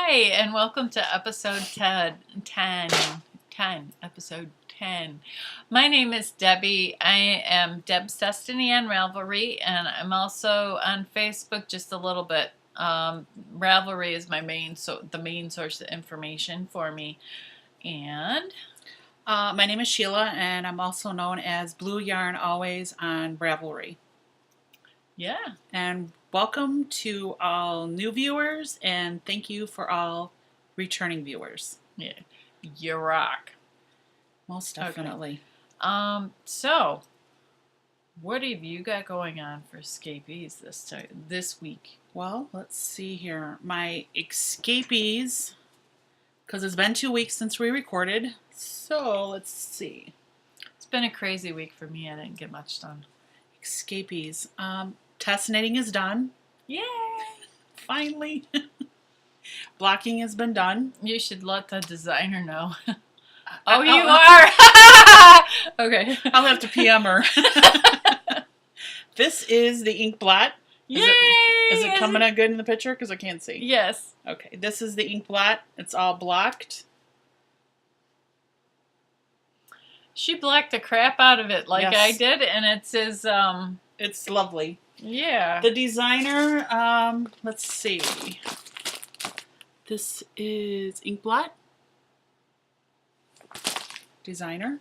Hi, and welcome to episode 10, episode 10. My name is Debbie. I am Deb's Destiny on Ravelry, and I'm also on Facebook just a little bit. Ravelry is the main source of information for me. And my name is Sheila, and I'm also known as Blue Yarn Always on Ravelry. Yeah. And welcome to all new viewers, and thank you for all returning viewers. Yeah, you rock. Most definitely. Okay. So, what have you got going on for escapees this week? Well, let's see here. My escapees, because it's been 2 weeks since we recorded, so let's see. It's been a crazy week for me. I didn't get much done. Escapees. Test knitting is done. Yay! Finally. Blocking has been done. You should let the designer know. Oh, you are? Okay. I'll have to PM her. This is the ink blot. Yay! Is it coming out good in the picture? Because I can't see. Yes. Okay, this is the ink blot. It's all blocked. She blacked the crap out of it like Yes. I did, and it says, It's lovely. yeah. The designer, let's see. This is ink blot. Designer.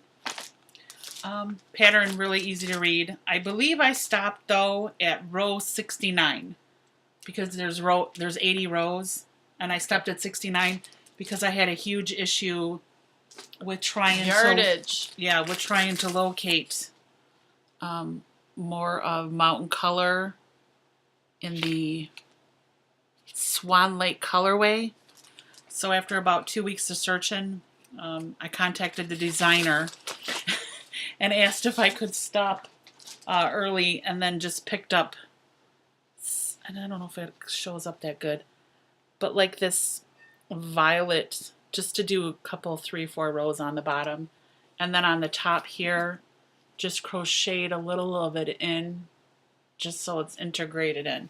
Pattern really easy to read. I believe I stopped though at row 69 because there's 80 rows, and I stopped at 69 because I had a huge issue with trying Yardage. we're trying to locate more of Mountain Color in the Swan Lake colorway. So after about 2 weeks of searching, I contacted the designer and asked if I could stop early, and then just picked up, and I don't know if it shows up that good, but like this violet, just to do a couple, 3-4 rows on the bottom, and then on the top here, just crocheted a little of it in, just so it's integrated in.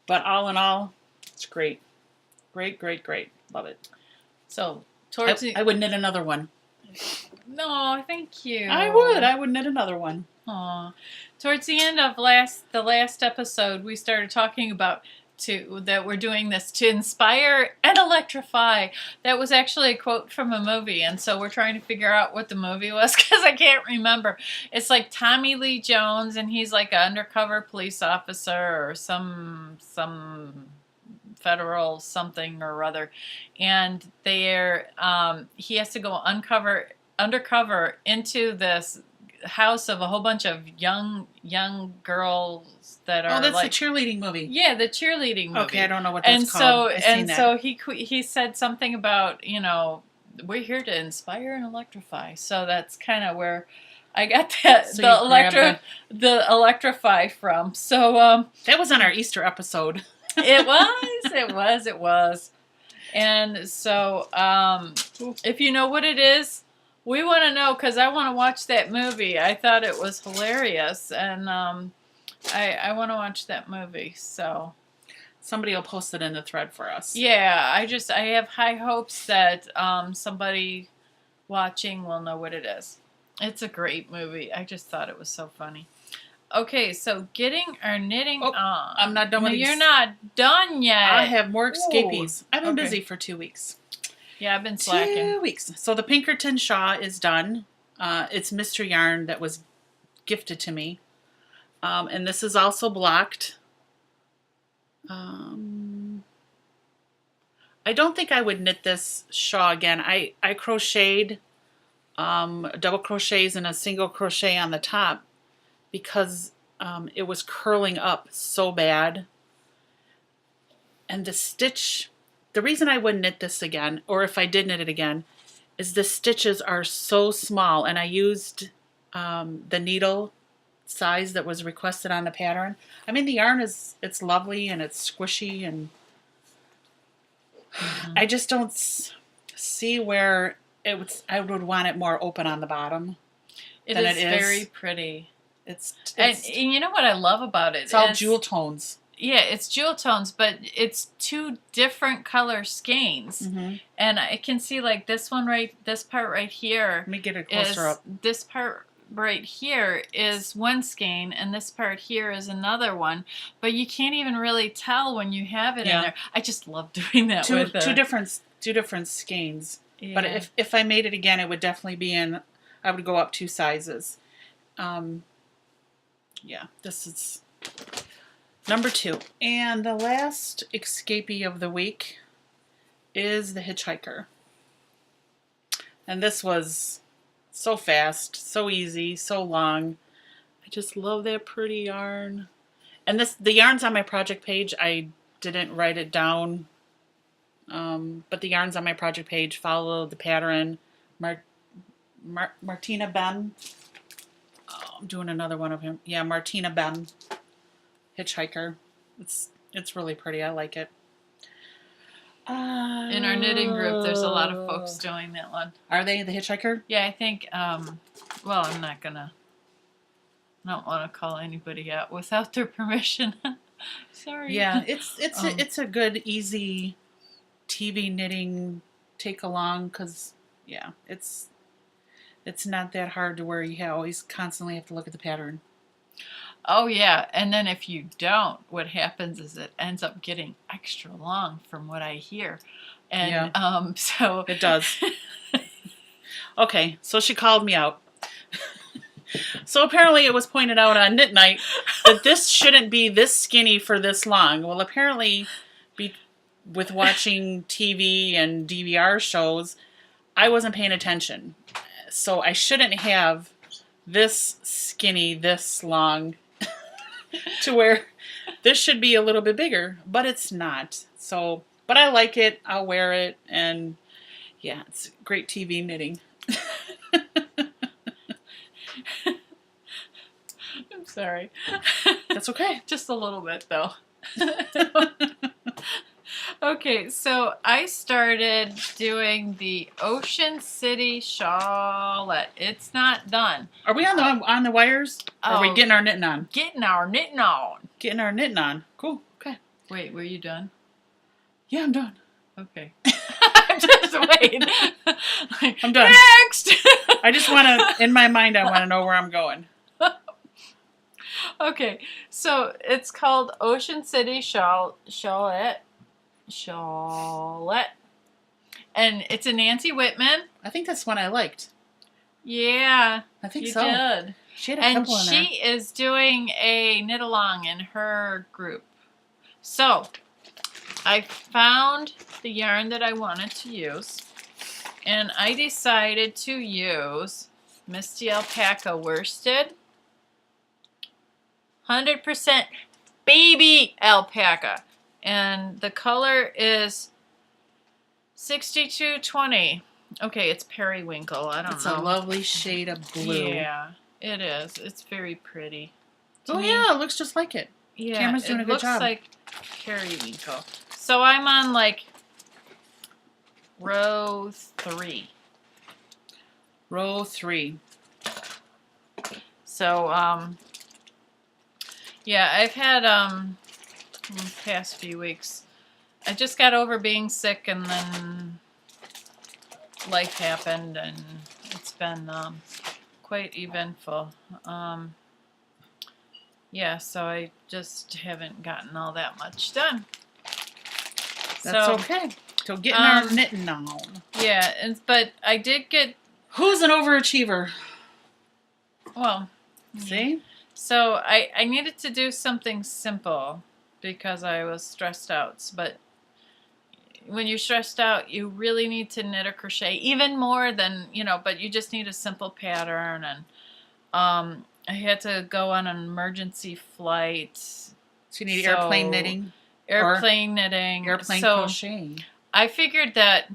But all in all, it's great. Great, great, great. Love it. So, I would knit another one. No, thank you. I would knit another one. Aw. Towards the end of the last episode, we started talking about that we're doing this to inspire and electrify. That was actually a quote from a movie, and so we're trying to figure out what the movie was because I can't remember. It's like Tommy Lee Jones, and he's like an undercover police officer or some federal something or other, and he has to go undercover into this house of a whole bunch of young girls that are. Oh, that's like the cheerleading movie. Yeah, the cheerleading movie. Okay, I don't know what that's called. So he said something about, we're here to inspire and electrify. So that's kind of where I got that So the electrify from. So that was on our Easter episode. it was. And so if you know what it is, we want to know, because I want to watch that movie. I thought it was hilarious, and I want to watch that movie. So Somebody will post it in the thread for us. yeah, I have high hopes that somebody watching will know what it is. It's a great movie. I just thought it was so funny. Okay, so getting our knitting on. I'm not done with these. You're not done yet. I have more escapees. I've been Okay. busy for 2 weeks. Yeah, I've been slacking. 2 weeks. So the Pinkerton shawl is done. It's Mr. Yarn that was gifted to me. And this is also blocked. I don't think I would knit this shawl again. I crocheted double crochets and a single crochet on the top because it was curling up so bad. And the stitch, the reason I wouldn't knit this again, or if I did knit it again, is the stitches are so small, and I used the needle size that was requested on the pattern. I mean, the yarn it's lovely and it's squishy, and I just don't see where I would want it more open on the bottom. It than is it is. very pretty. It's And you know what I love about it? It's all jewel tones. Yeah, it's jewel tones, but it's two different color skeins. Mm-hmm. And I can see like this part right here Let me get it closer up. this part right here is one skein, and this part here is another one. But you can't even really tell when you have it in there. I just love doing that with two different skeins. Yeah. But if I made it again, it would definitely be in. I would go up 2 sizes. Yeah, this is number 2. And the last escapee of the week is the Hitchhiker. And this was so fast, so easy, so long. I just love that pretty yarn. And the yarn's on my project page. I didn't write it down. But the yarns on my project page follow the pattern. Martina Ben. Oh, I'm doing another one of him. Yeah, Martina Ben. Hitchhiker. It's really pretty. I like it. In our knitting group, there's a lot of folks doing that one. Are they the Hitchhiker? Yeah, I think. Well, I'm not gonna. I don't want to call anybody out without their permission. Sorry. Yeah, it's a good easy TV knitting take along because yeah, it's not that hard to where you always constantly have to look at the pattern. Oh yeah, and then if you don't, what happens is it ends up getting extra long, from what I hear, and so it does. Okay, so she called me out. So apparently it was pointed out on Knit Night that this shouldn't be this skinny for this long. Well, apparently, with watching TV and DVR shows, I wasn't paying attention. So I shouldn't have this skinny this long to where this should be a little bit bigger, but it's not. So, but I like it. I'll wear it, and yeah, it's great TV knitting. I'm sorry. That's okay. Just a little bit, though. Okay, so I started doing the Ocean City shawlette. It's not done. Are we on the wires? Or are we getting our knitting on? Getting our knitting on. Getting our knitting on. Cool. Okay. Wait, were you done? Yeah, I'm done. Okay. I'm just waiting. I'm done. Next! I just want to, in my mind, I want to know where I'm going. Okay, so it's called Ocean City Shawlette. And it's a Nancy Whitman. I think that's one I liked. Yeah. I think you so. did. She had a and couple in there. she is doing a knit along in her group. So I found the yarn that I wanted to use, and I decided to use Misty Alpaca worsted. 100% baby alpaca. And the color is 6220. Okay, it's periwinkle. I don't know. It's a lovely shade of blue. Yeah, it is. It's very pretty. Oh yeah, it looks just like it. Yeah, Cameron's doing a good job. It looks like periwinkle. So I'm on like row 3. Row 3. So yeah, I've had the past few weeks. I just got over being sick, and then life happened, and it's been quite eventful. Yeah, so I just haven't gotten all that much done. That's okay. So getting our knitting on. Yeah, but I did get... Who's an overachiever? Well... See? So I needed to do something simple because I was stressed out. But when you're stressed out, you really need to knit or crochet, even more than, but you just need a simple pattern. And I had to go on an emergency flight. So you need airplane knitting? Airplane knitting. Airplane crocheting. I figured that...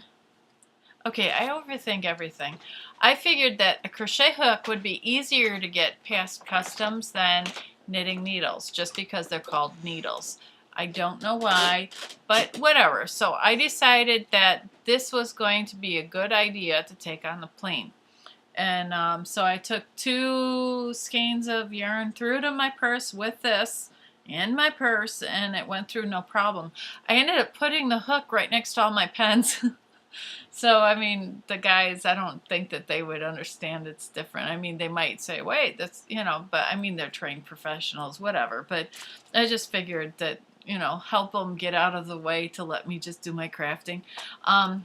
Okay, I overthink everything. I figured that a crochet hook would be easier to get past customs than knitting needles, just because they're called needles. I don't know why, but whatever. So I decided that this was going to be a good idea to take on the plane. And so I took 2 skeins of yarn, threw it in my purse with this, in my purse, and it went through no problem. I ended up putting the hook right next to all my pens. So, I mean, the guys, I don't think that they would understand it's different. I mean, they might say, wait, that's, but I mean, they're trained professionals, whatever. But I just figured that, help them get out of the way to let me just do my crafting. I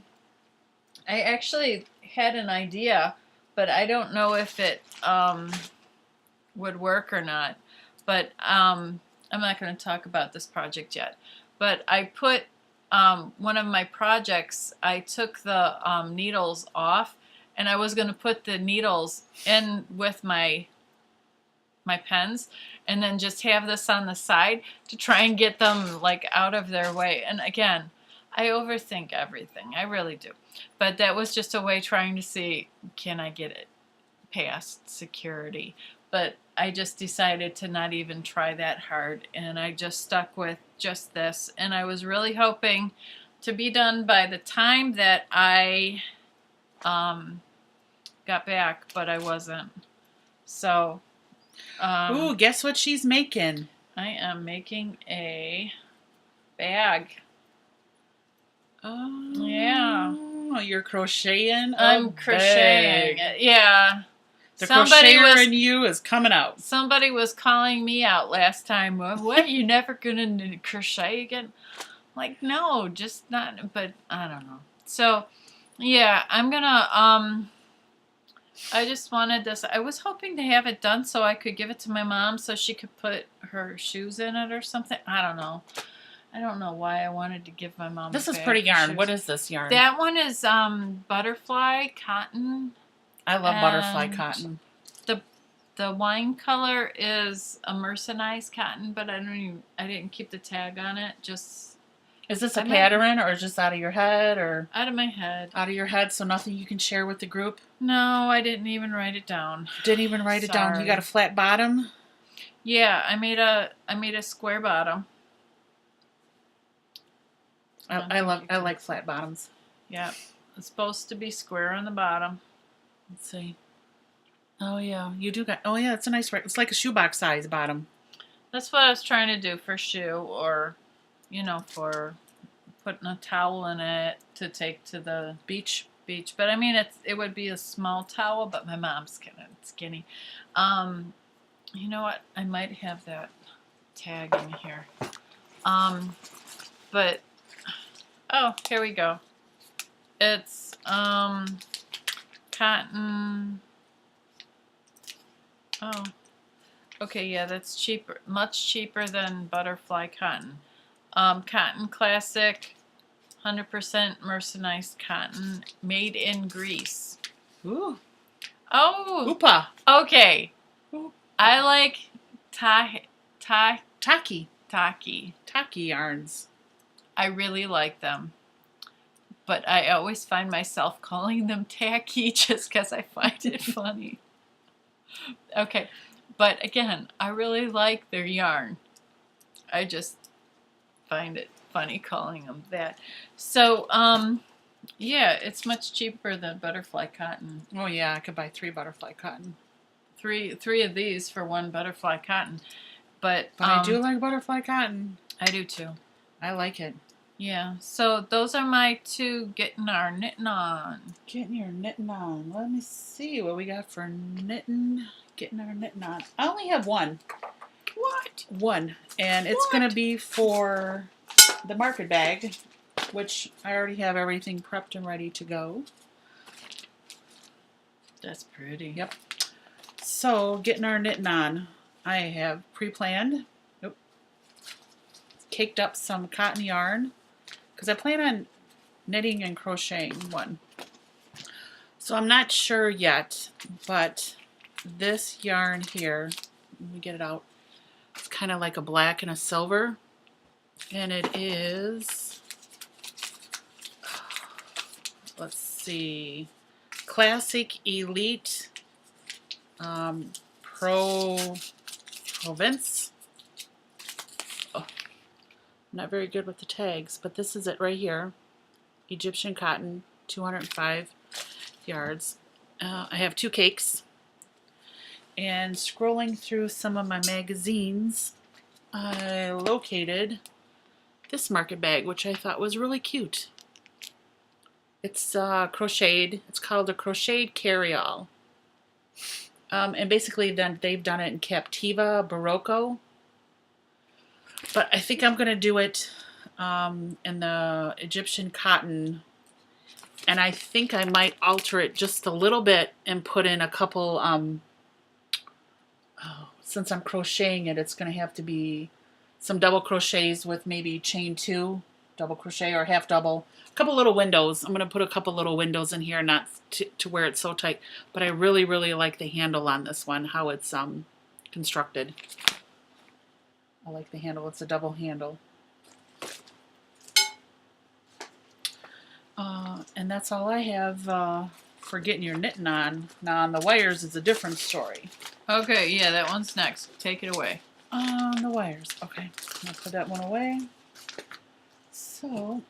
actually had an idea, but I don't know if it would work or not. But I'm not going to talk about this project yet. But I put one of my projects, I took the needles off, and I was going to put the needles in with my pens, and then just have this on the side to try and get them like out of their way. And again, I overthink everything. I really do. But that was just a way trying to see, can I get it past security? But I just decided to not even try that hard, and I just stuck with just this. And I was really hoping to be done by the time that I got back, but I wasn't. So, ooh, guess what she's making? I am making a bag. Oh, yeah. You're crocheting. I'm crocheting. Yeah. The crocheter in you is coming out. Somebody was calling me out last time. What? You never gonna crochet again? Like, no, just not. But I don't know. So, yeah, I'm gonna. I just wanted this. I was hoping to have it done so I could give it to my mom so she could put her shoes in it or something. I don't know. I don't know why I wanted to give my mom. This is pretty yarn. What is this yarn? That one is butterfly cotton. I love butterfly cotton. The wine color is a mercerized cotton, but I didn't keep the tag on it. Just is this a pattern or just out of your head or out of my head? Out of your head, so nothing you can share with the group? No, I didn't even write it down. Didn't even write it down. You got a flat bottom? Yeah, I made a square bottom. I like flat bottoms. Yeah, it's supposed to be square on the bottom. Let's see. Oh yeah, you do got. Oh yeah, it's a nice. It's like a shoebox size bottom. That's what I was trying to do for shoe, or, for putting a towel in it to take to the beach. But I mean, it would be a small towel, but my mom's kind of skinny. You know what? I might have that tag in here. But oh, here we go. It's cotton. Oh, okay, yeah, that's cheaper, much cheaper than butterfly cotton. Cotton Classic, 100% mercerized cotton, made in Greece. Ooh. Oh. Hoopa. Okay. Hoopa. I like Taki yarns. I really like them. But I always find myself calling them tacky just because I find it funny. Okay, but again, I really like their yarn. I just find it funny calling them that. So, yeah, it's much cheaper than butterfly cotton. Oh yeah, I could buy 3 butterfly cotton. Three of these for 1 butterfly cotton. But I do like butterfly cotton. I do too. I like it. Yeah, so those are my 2 getting our knitting on. Getting your knitting on. Let me see what we got for knitting. Getting our knitting on. I only have 1. What? 1. And it's going to be for the market bag, which I already have everything prepped and ready to go. That's pretty. Yep. So, getting our knitting on. I have pre-planned. Nope. Caked up some cotton yarn. Because I plan on knitting and crocheting one. So I'm not sure yet, but this yarn here, let me get it out. It's kind of like a black and a silver. And it is, let's see, Classic Elite Provence. Not very good with the tags, but this is it right here. Egyptian cotton, 205 yards. I have 2 cakes. And scrolling through some of my magazines, I located this market bag, which I thought was really cute. It's crocheted. It's called a crocheted carry-all. And basically then they've done it in Captiva Barocco. But I think I'm going to do it in the Egyptian cotton. And I think I might alter it just a little bit and put in a couple, since I'm crocheting it, it's going to have to be some double crochets with maybe chain 2, double crochet or half double. A couple little windows. I'm going to put a couple little windows in here, not to where it's so tight. But I really, really like the handle on this one, how it's constructed. I like the handle. It's a double handle. And that's all I have for getting your knitting on. Now on the wires is a different story. Okay, yeah, that one's next. Take it away. On the wires. Okay, I'll put that one away. So,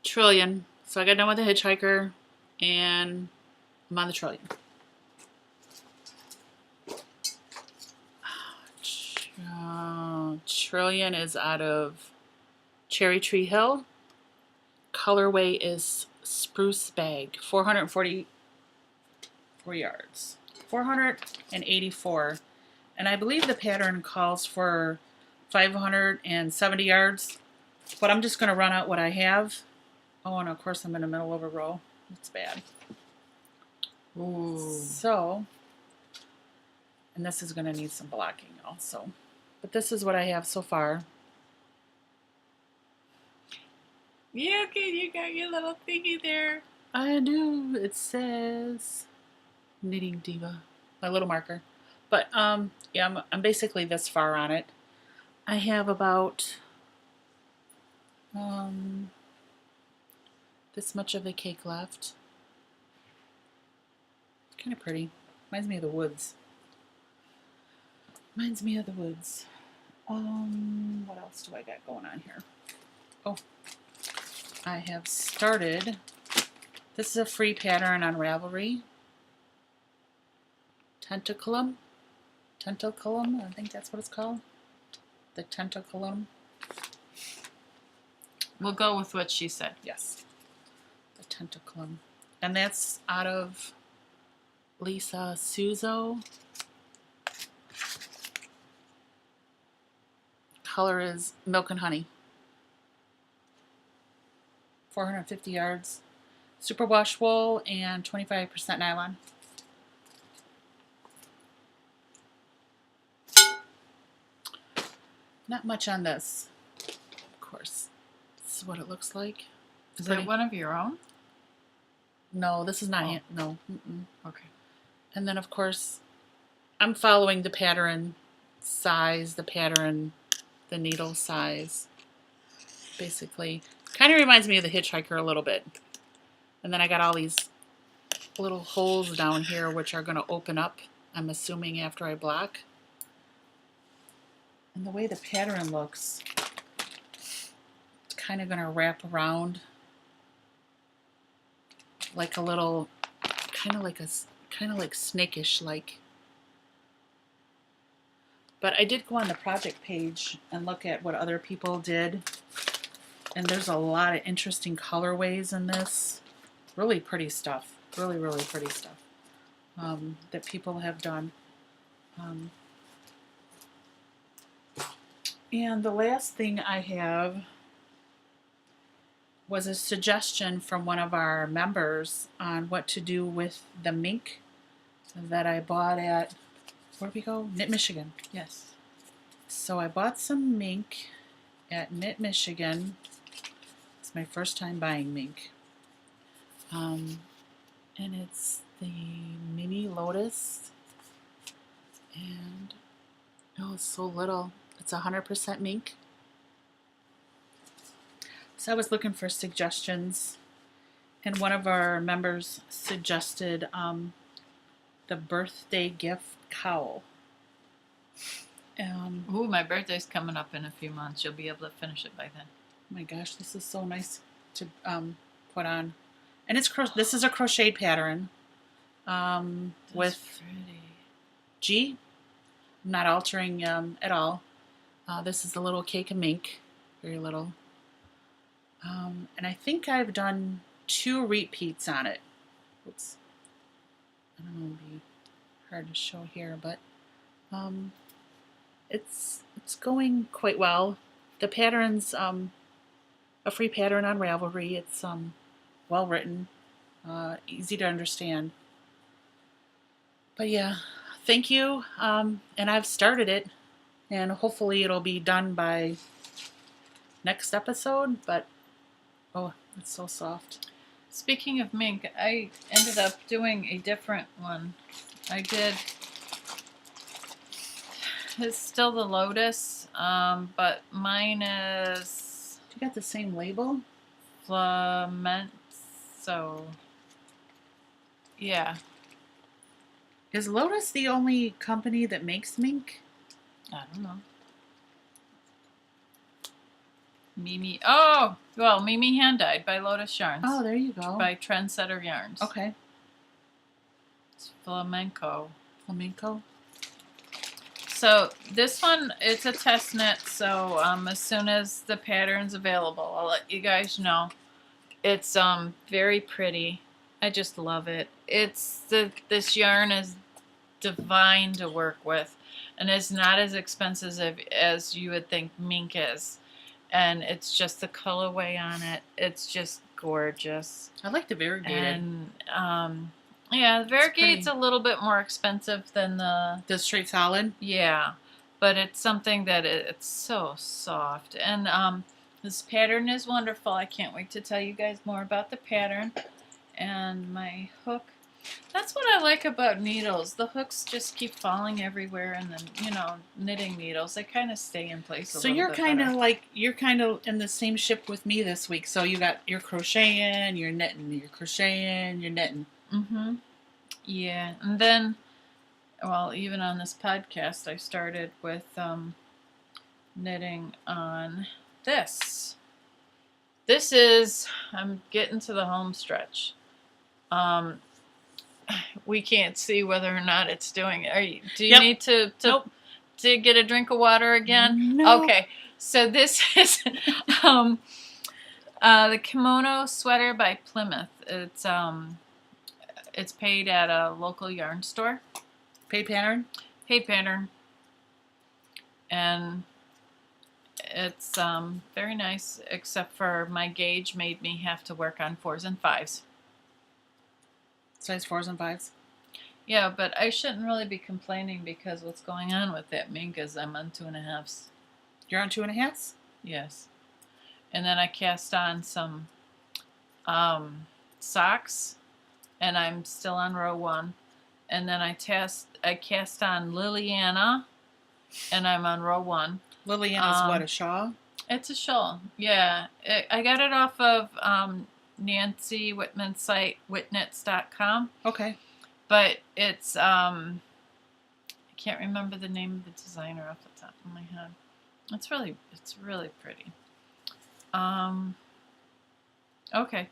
Trillion. So I got done with the Hitchhiker, and I'm on the Trillion. Trillion is out of Cherry Tree Hill. Colorway is Spruce Bag. 444 yards. 484. And I believe the pattern calls for 570 yards. But I'm just going to run out what I have. Oh, and of course I'm in the middle of a row. That's bad. Ooh. So, and this is going to need some blocking also. But this is what I have so far. Yeah, okay, you got your little thingy there. I do. It says Knitting Diva, my little marker. But yeah, I'm basically this far on it. I have about this much of the cake left. It's kind of pretty. Reminds me of the woods. Reminds me of the woods. What else do I got going on here? Oh, I have started. This is a free pattern on Ravelry. Tentaculum, I think that's what it's called. The Tentaculum. We'll go with what she said. Yes, the Tentaculum, and that's out of Lisa Suzo. Color is Milk and Honey. 450 yards. Superwash wool and 25% nylon. Not much on this, of course. This is what it looks like. Is that one of your own? No, this is not. Oh. No. Okay. And then, of course, I'm following the pattern size, the needle size. Basically, kind of reminds me of the Hitchhiker a little bit. And then I got all these little holes down here which are going to open up, I'm assuming, after I block. And the way the pattern looks, it's kind of going to wrap around like a little, kind of like snakish like. But I did go on the project page and look at what other people did. And there's a lot of interesting colorways in this. Really pretty stuff. Really, really pretty stuff that people have done. And the last thing I have was a suggestion from one of our members on what to do with the mink that I bought at, where'd we go? Knit Michigan. Yes. So I bought some mink at Knit Michigan. It's my first time buying mink. And it's the mini lotus. And oh, it's so little. It's 100% mink. So I was looking for suggestions, and one of our members suggested the birthday gift cowl. Ooh, my birthday's coming up in a few months. You'll be able to finish it by then. Oh my gosh, this is so nice to put on. And it's this is a crocheted pattern with pretty. G. I'm not altering at all. This is a little cake of Mink, very little. And I think I've done 2 repeats on it. Oops. I don't know, it'd be hard to show here, but it's going quite well. The pattern's a free pattern on Ravelry. It's well written, easy to understand. But yeah, thank you. And I've started it, and hopefully it'll be done by next episode. But oh, it's so soft. Speaking of Mink, I ended up doing a different one. I did. It's still the Lotus, but mine is You got the same label? Flamenco. Yeah. Is Lotus the only company that makes Mink? I don't know. Mimi. Oh, well, Mimi hand dyed by Lotus Yarns. Oh, there you go. By Trendsetter Yarns. Okay. It's flamenco. Flamenco. So this one, it's a test knit. So as soon as the pattern's available, I'll let you guys know. It's very pretty. I just love it. This yarn is divine to work with, and it's not as expensive as you would think Mink is. And it's just the colorway on it. It's just gorgeous. I like the variegated. And yeah, the variegate's a little bit more expensive than the straight solid. Yeah, but it's something that it's so soft. And this pattern is wonderful. I can't wait to tell you guys more about the pattern. And my hook. That's what I like about needles. The hooks just keep falling everywhere, and then, you know, knitting needles, they kind of stay in place a So little you're bit kind better. of in the same ship with me this week. So you got your crocheting, you're knitting, you're crocheting, you're knitting. Mm-hmm. Yeah, and then, well, even on this podcast, I started with knitting on this. This is, I'm getting to the home stretch. We can't see whether or not it's doing it. Do you need to Nope. to get a drink of water again? No. Okay, so this is the kimono sweater by Plymouth. It's paid at a local yarn store. Paid pattern? Paid pattern. And it's very nice, except for my gauge made me have to work on 4s and 5s. Size 4s and 5s? Yeah, but I shouldn't really be complaining, because what's going on with that Mink is I'm on 2.5s. You're on 2.5s? Yes. And then I cast on some socks, and I'm still on row 1. And then I cast on Liliana, and I'm on row 1. Liliana's what, a shawl? It's a shawl. Yeah. I got it off of Nancy Whitman's site, whitknits.com. Okay. But it's I can't remember the name of the designer off the top of my head. It's really pretty. Okay.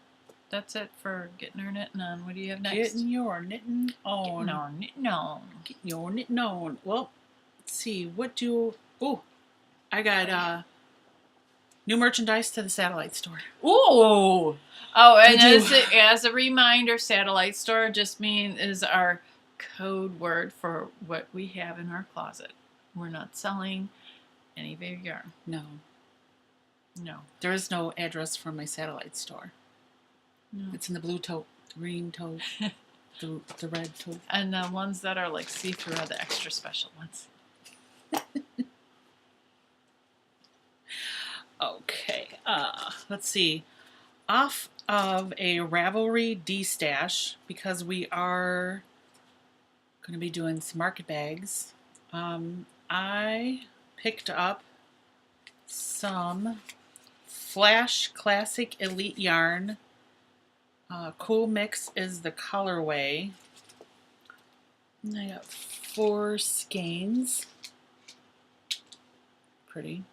That's it for getting our knitting on. What do you have next? Getting your knitting on. Knitting on. Getting your knitting on. Well, let's see. Oh, I got new merchandise to the satellite store. Ooh! Oh, and as a reminder, satellite store is our code word for what we have in our closet. We're not selling any of your yarn. No. No. There is no address for my satellite store. No. It's in the blue tote, the green tote, the red tote. And the ones that are like see-through are the extra special ones. Okay, let's see. Off of a Ravelry D-stash, because we are going to be doing some market bags, I picked up some Flash Classic Elite yarn. Cool Mix is the colorway. And I got 4 skeins. Pretty.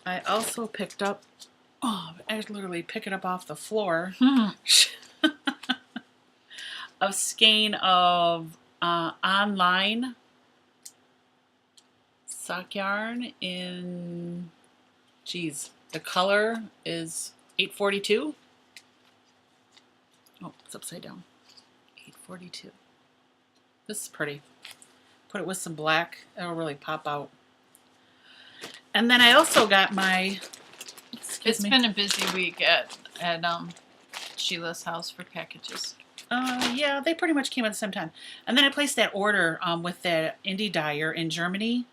I also picked up, I literally pick it up off the floor, a skein of Online sock yarn in, geez, the color is 842. Oh, it's upside down. 842. This is pretty. Put it with some black. It'll really pop out. And then I also got my, It's been a busy week at Sheila's house for packages. Yeah, they pretty much came at the same time. And then I placed that order with that indie dyer in Germany,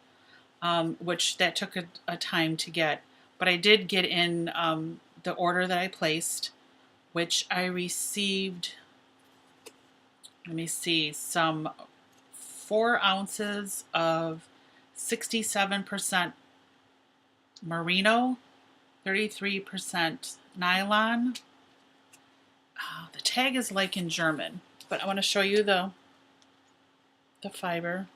which that took a time to get. But I did get in the order that I placed, which I received, let me see, some 4 ounces of 67% merino, 33% nylon. Oh, the tag is like in German, but I want to show you the fiber.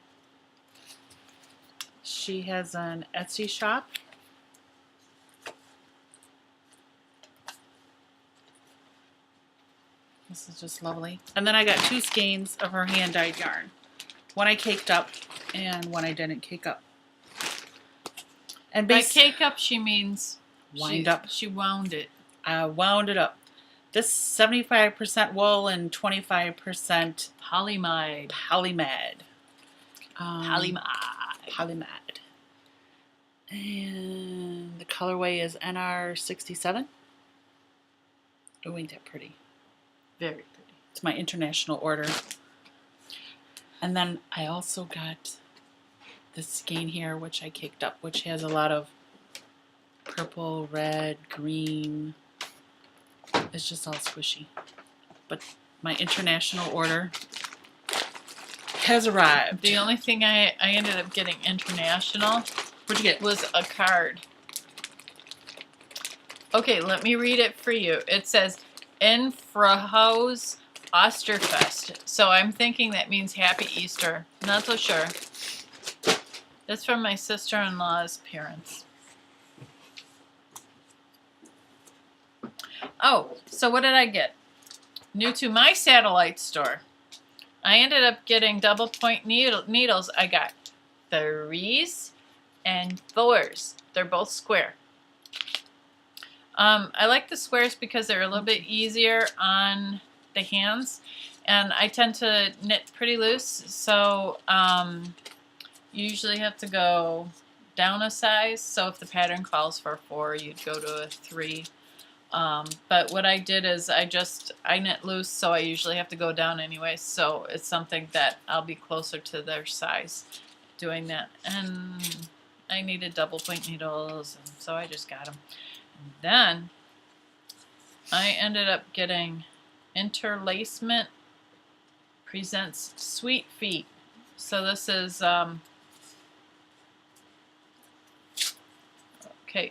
She has an Etsy shop. This is just lovely. And then I got 2 skeins of her hand-dyed yarn. One I caked up and one I didn't cake up. And By cake up, she means wind up. She wound it. I wound it up. This 75% wool and 25% Polymide. polymad. Polymide. Polymad. And the colorway is NR67. Oh, ain't that pretty? Very pretty. It's my international order. And then I also got this skein here, which I caked up, which has a lot of purple, red, green. It's just all squishy. But my international order has arrived. The only thing I ended up getting international What'd you get? was a card. Okay, let me read it for you. It says, Infrahaus Osterfest. So I'm thinking that means Happy Easter. Not so sure. That's from my sister-in-law's parents. Oh, so what did I get? New to my satellite store. I ended up getting double point needles. I got 3s and 4s. They're both square. I like the squares because they're a little bit easier on the hands, and I tend to knit pretty loose, so you usually have to go down a size. So if the pattern calls for 4, you'd go to a 3. But what I did is I knit loose, so I usually have to go down anyway, so it's something that I'll be closer to their size doing that. And I needed double point needles, and so I just got them. And then I ended up getting Interlacement Presents Sweet Feet. So this is, okay,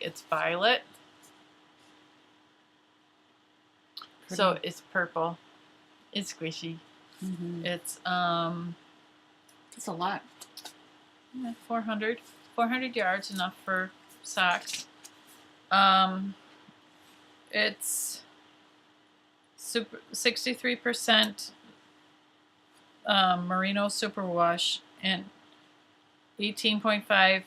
it's violet. Pretty. So it's purple. It's squishy. Mm-hmm. It's That's a lot. 400 yards, enough for socks. It's 63% merino superwash and 18.5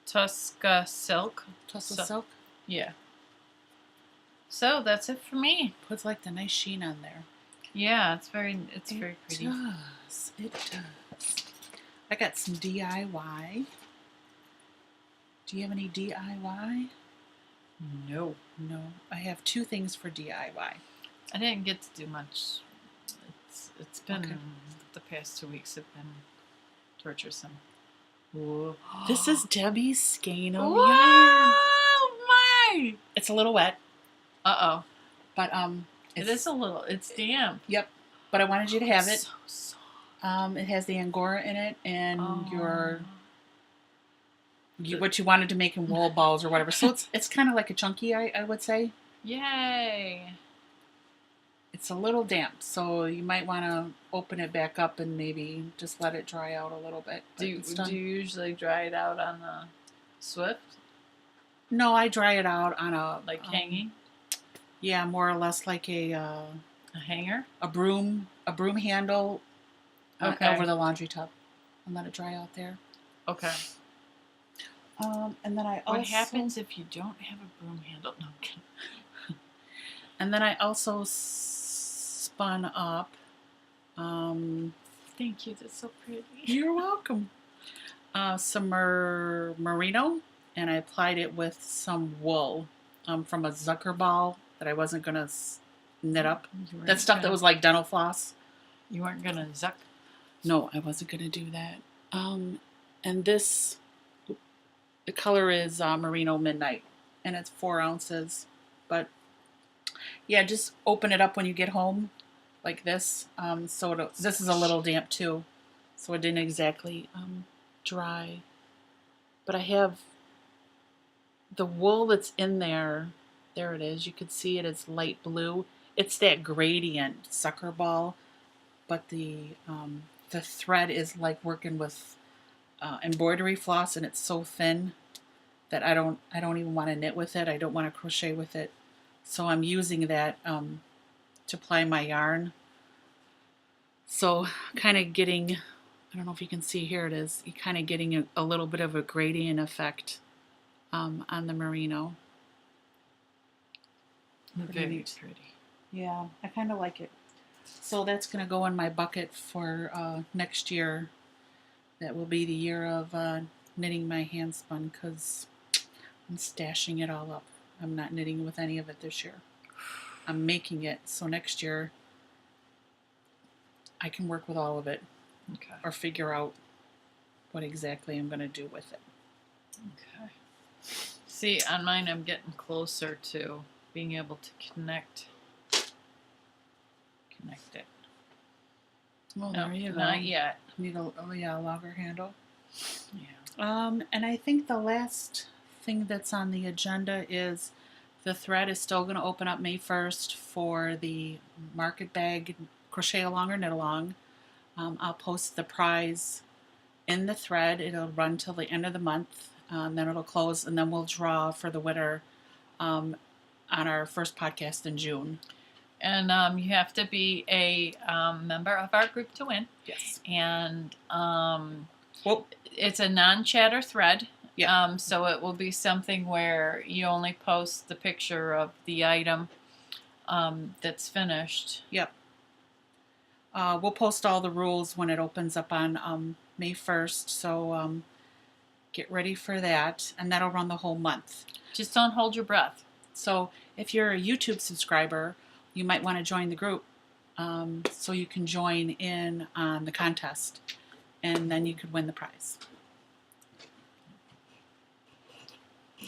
Tusca silk. Tussle silk. Yeah. So that's it for me. Puts like the nice sheen on there. Yeah, it's very pretty. It does. It does. I got some DIY. Do you have any DIY? No. No. I have 2 things for DIY. I didn't get to do much. It's been Okay. the past 2 weeks have been torturesome. Whoa. This is Debbie's skein of yarn. Oh my! It's a little wet, Uh-oh. but It is a little. It's damp. Yep. But I wanted you to have it. So soft. It has the Angora in it and Oh. what you wanted to make in wool balls or whatever. So it's kind of like a chunky, I would say. Yay. It's a little damp, so you might want to open it back up and maybe just let it dry out a little bit. Do you usually dry it out on the Swift? No, I dry it out on a Like hanging? Yeah, more or less like a A hanger? broom handle Okay. over the laundry tub and let it dry out there. Okay. And then I also... What happens if you don't have a broom handle? No, I'm kidding. And then I also spun up... Thank you. That's so pretty. You're welcome. Some merino, and I applied it with some wool from a Zucker ball that I wasn't going to knit up. That stuff that was like dental floss. You weren't going to zuck? No, I wasn't going to do that. And this, the color is Merino Midnight, and it's 4 ounces. But yeah, just open it up when you get home, like this. This is a little damp too, so it didn't exactly dry. But I have the wool that's in there. There it is. You could see it. It's light blue. It's that gradient sucker ball, but the thread is like working with embroidery floss, and it's so thin that I don't even want to knit with it. I don't want to crochet with it. So I'm using that to ply my yarn. So kind of getting, I don't know if you can see, here it is, you're kind of getting a little bit of a gradient effect on the merino. Very pretty. Yeah, I kind of like it. So that's going to go in my bucket for next year. That will be the year of knitting my hand spun, because I'm stashing it all up. I'm not knitting with any of it this year. I'm making it so next year I can work with all of it. Okay. Or figure out what exactly I'm going to do with it. Okay. See, on mine I'm getting closer to being able to connect it. Well, No, there you go. not yet. Need a longer handle. Yeah. And I think the last thing that's on the agenda is the thread is still going to open up May 1st for the market bag crochet along or knit along. I'll post the prize in the thread. It'll run till the end of the month, then it'll close, and then we'll draw for the winner on our first podcast in June. And you have to be a member of our group to win. Yes. And Well, it's a non-chatter thread. Yeah. So it will be something where you only post the picture of the item that's finished. Yep. We'll post all the rules when it opens up on May 1st, so get ready for that, and that'll run the whole month. Just don't hold your breath. So if you're a YouTube subscriber, you might want to join the group so you can join in on the contest, and then you could win the prize.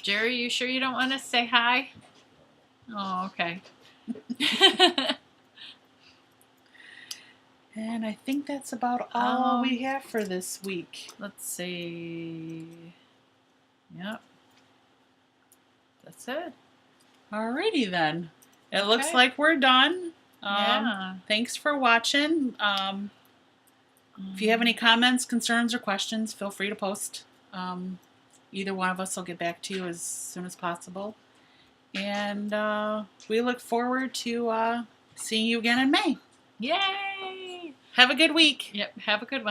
Jerry, you sure you don't want to say hi? Oh, okay. And I think that's about all we have for this week. Let's see. Yep. That's it. Alrighty then. It looks Okay. like we're done. Yeah. Thanks for watching. If you have any comments, concerns, or questions, feel free to post. Either one of us will get back to you as soon as possible. And we look forward to seeing you again in May. Yay! Have a good week. Yep. Have a good one.